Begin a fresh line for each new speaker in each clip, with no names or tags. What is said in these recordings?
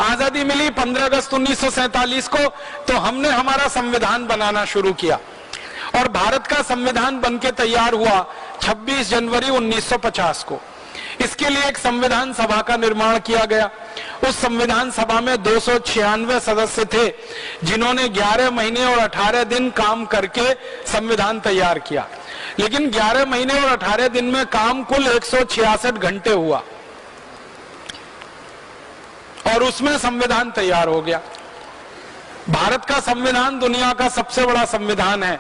आजादी मिली 15 अगस्त 1947 को, तो हमने हमारा संविधान बनाना शुरू किया और भारत का संविधान बनके तैयार हुआ 26 जनवरी 1950 को। इसके लिए एक संविधान सभा का निर्माण किया गया। उस संविधान सभा में 296 सदस्य थे, जिन्होंने 11 महीने और 18 दिन काम करके संविधान तैयार किया। लेकिन 11 महीने और 18 दिन में काम कुल 166 घंटे हुआ और उसमें संविधान तैयार हो गया। भारत का संविधान दुनिया का सबसे बड़ा संविधान है।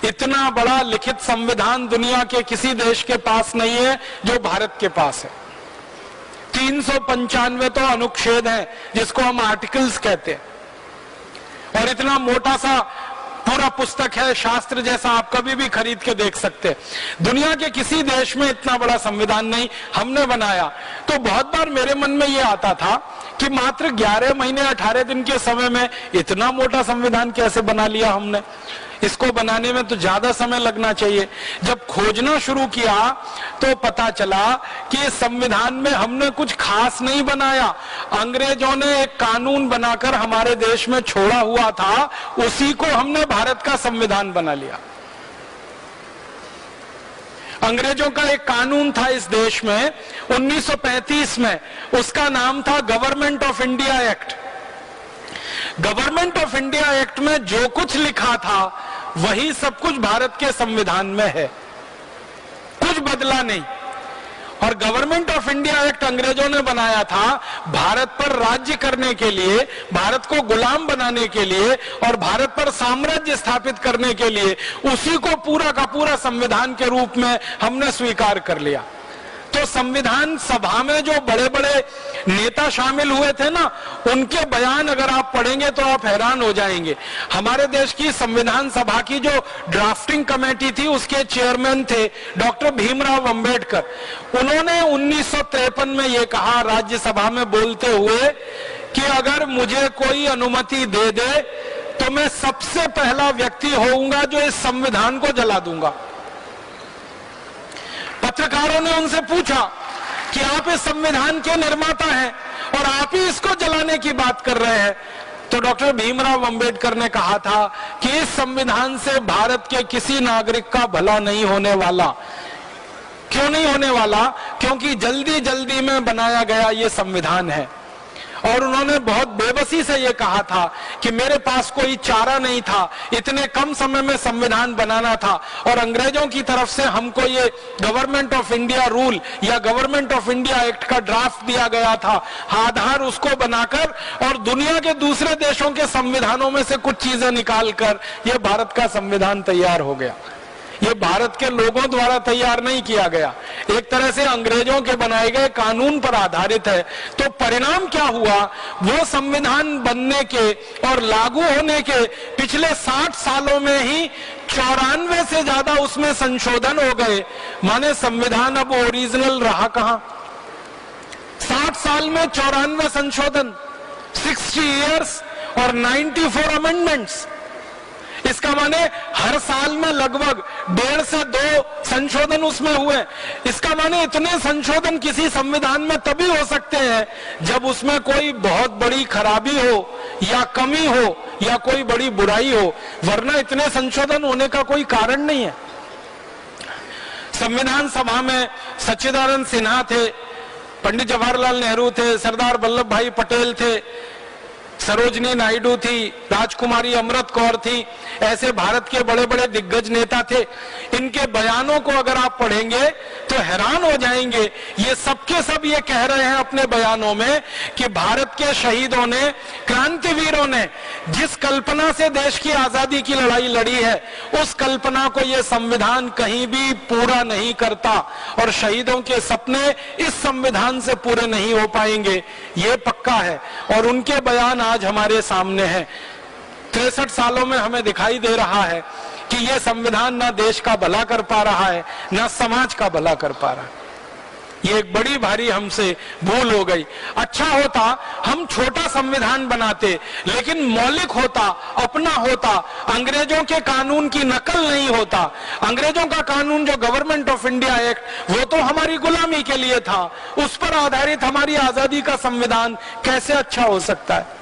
इतना बड़ा लिखित संविधान दुनिया के किसी देश के पास नहीं है जो भारत के पास है। 395 तो अनुच्छेद हैं, जिसको हम आर्टिकल्स कहते हैं, और इतना मोटा सा पूरा पुस्तक है, शास्त्र जैसा, आप कभी भी खरीद के देख सकते हैं। दुनिया के किसी देश में इतना बड़ा संविधान नहीं, हमने बनाया। तो बहुत बार मेरे मन में यह आता था कि मात्र 11 महीने 18 दिन के समय में इतना मोटा संविधान कैसे बना लिया हमने। इसको बनाने में तो ज्यादा समय लगना चाहिए। जब खोजना शुरू किया तो पता चला कि इस संविधान में हमने कुछ खास नहीं बनाया। अंग्रेजों ने एक कानून बनाकर हमारे देश में छोड़ा हुआ था, उसी को हमने भारत का संविधान बना लिया। अंग्रेजों का एक कानून था इस देश में 1935 में, उसका नाम था government of India act. Government of India act में जो कुछ लिखा था वही सब कुछ भारत के संविधान में है, कुछ बदला नहीं। और गवर्नमेंट ऑफ इंडिया एक्ट अंग्रेजों ने बनाया था भारत पर राज्य करने के लिए, भारत को गुलाम बनाने के लिए और भारत पर साम्राज्य स्थापित करने के लिए। उसी को पूरा का पूरा संविधान के रूप में हमने स्वीकार कर लिया। तो संविधान सभा में जो बड़े बड़े नेता शामिल हुए थे ना, उनके बयान अगर आप पढ़ेंगे तो आप हैरान हो जाएंगे। हमारे देश की संविधान सभा की जो ड्राफ्टिंग कमेटी थी, उसके चेयरमैन थे डॉक्टर भीमराव अंबेडकर। उन्होंने 1953 में ये कहा राज्यसभा में बोलते हुए कि अगर मुझे कोई अनुमति दे दे तो मैं सबसे पहला व्यक्ति होऊंगा जो इस संविधान को जला दूंगा। पत्रकारों ने उनसे पूछा कि आप इस संविधान के निर्माता हैं और आप ही इसको जलाने की बात कर रहे हैं। तो डॉक्टर भीमराव अंबेडकर ने कहा था कि इस संविधान से भारत के किसी नागरिक का भला नहीं होने वाला। क्यों नहीं होने वाला? क्योंकि जल्दी जल्दी में बनाया गया ये संविधान है। और उन्होंने बहुत बेबसी से ये कहा था कि मेरे पास कोई चारा नहीं था, इतने कम समय में संविधान बनाना था और अंग्रेजों की तरफ से हमको ये गवर्नमेंट ऑफ इंडिया रूल या गवर्नमेंट ऑफ इंडिया एक्ट का ड्राफ्ट दिया गया था। आधार उसको बनाकर और दुनिया के दूसरे देशों के संविधानों में से कुछ चीजें निकालकर ये भारत का संविधान तैयार हो गया। ये भारत के लोगों द्वारा तैयार नहीं किया गया, एक तरह से अंग्रेजों के बनाए गए कानून पर आधारित है। तो परिणाम क्या हुआ? वो संविधान बनने के और लागू होने के पिछले 60 सालों में ही 94 से ज्यादा उसमें संशोधन हो गए। माने संविधान अब ओरिजिनल रहा कहां? 60 साल में 94 संशोधन, 60 इयर्स और 94 अमेंडमेंट्स। इसका माने हर साल में लगभग 1.5 से 2 संशोधन उसमें हुए। इसका माने इतने संशोधन किसी संविधान में तभी हो सकते हैं जब उसमें कोई बहुत बड़ी खराबी हो या कमी हो या कोई बड़ी बुराई हो, वरना इतने संशोधन होने का कोई कारण नहीं है। संविधान सभा में सच्चिदानंद सिन्हा थे, पंडित जवाहरलाल नेहरू थे, सरदार वल्लभ भाई पटेल थे, सरोजनी नायडू थी, राजकुमारी अमृत कौर थी। ऐसे भारत के बड़े बड़े दिग्गज नेता थे। इनके बयानों को अगर आप पढ़ेंगे तो हैरान हो जाएंगे। ये सबके सब ये कह रहे हैं अपने बयानों में कि भारत के शहीदों ने, क्रांतिवीरों ने जिस कल्पना से देश की आजादी की लड़ाई लड़ी है, उस कल्पना को ये संविधान कहीं भी पूरा नहीं करता और शहीदों के सपने इस संविधान से पूरे नहीं हो पाएंगे, ये पक्का है। और उनके बयान आज हमारे सामने हैं। 63 सालों में हमें दिखाई दे रहा है कि यह संविधान ना देश का भला कर पा रहा है, ना समाज का भला कर पा रहा है। ये एक बड़ी भारी हमसे भूल हो गई। अच्छा होता हम छोटा संविधान बनाते, लेकिन मौलिक होता, अपना होता, अंग्रेजों के कानून की नकल नहीं होता। अंग्रेजों का कानून जो गवर्नमेंट ऑफ इंडिया एक्ट, वो तो हमारी गुलामी के लिए था, उस पर आधारित हमारी आजादी का संविधान कैसे अच्छा हो सकता है।